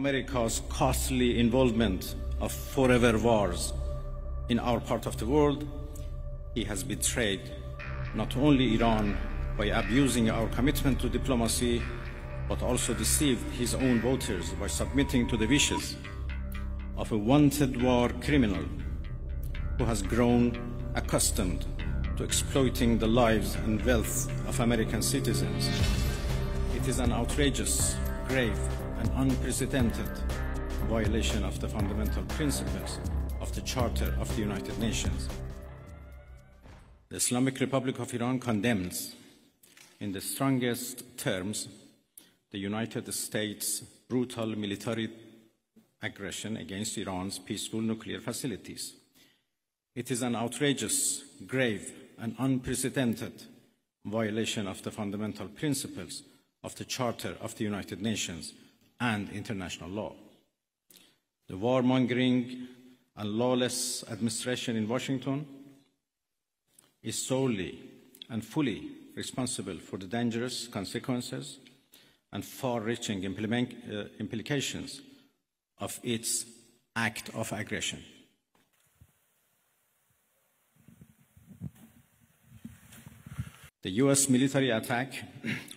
America's costly involvement of forever wars in our part of the world, he has betrayed not only Iran by abusing our commitment to diplomacy, but also deceived his own voters by submitting to the wishes of a wanted war criminal who has grown accustomed to exploiting the lives and wealth of American citizens. It is an outrageous, grave, and unprecedented violation of the fundamental principles of the Charter of the United Nations. The Islamic Republic of Iran condemns in the strongest terms the United States' brutal military aggression against Iran's peaceful nuclear facilities. It is an outrageous, grave, and unprecedented violation of the fundamental principles of the Charter of the United Nations and international law. The warmongering and lawless administration in Washington is solely and fully responsible for the dangerous consequences and far-reaching implications of its act of aggression. The US military attack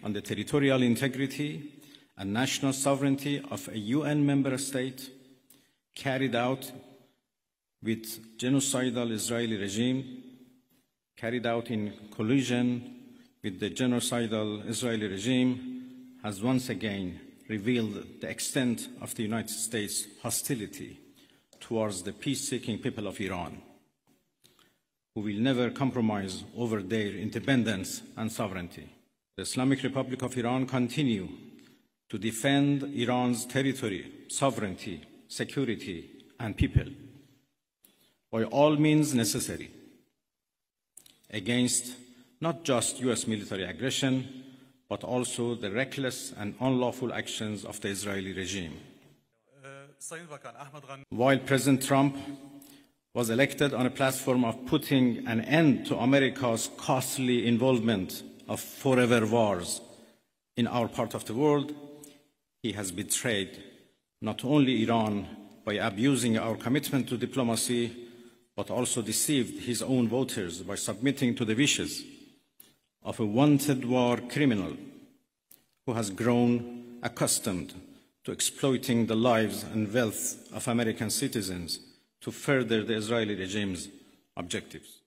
on the territorial integrity and national sovereignty of a UN member state, carried out with genocidal Israeli regime, carried out in collusion with the genocidal Israeli regime, has once again revealed the extent of the United States' hostility towards the peace-seeking people of Iran, who will never compromise over their independence and sovereignty. The Islamic Republic of Iran continues to defend Iran's territory, sovereignty, security, and people by all means necessary against not just US military aggression, but also the reckless and unlawful actions of the Israeli regime. While President Trump was elected on a platform of putting an end to America's costly involvement of forever wars in our part of the world, he has betrayed not only Iran by abusing our commitment to diplomacy, but also deceived his own voters by submitting to the wishes of a wanted war criminal who has grown accustomed to exploiting the lives and wealth of American citizens to further the Israeli regime's objectives.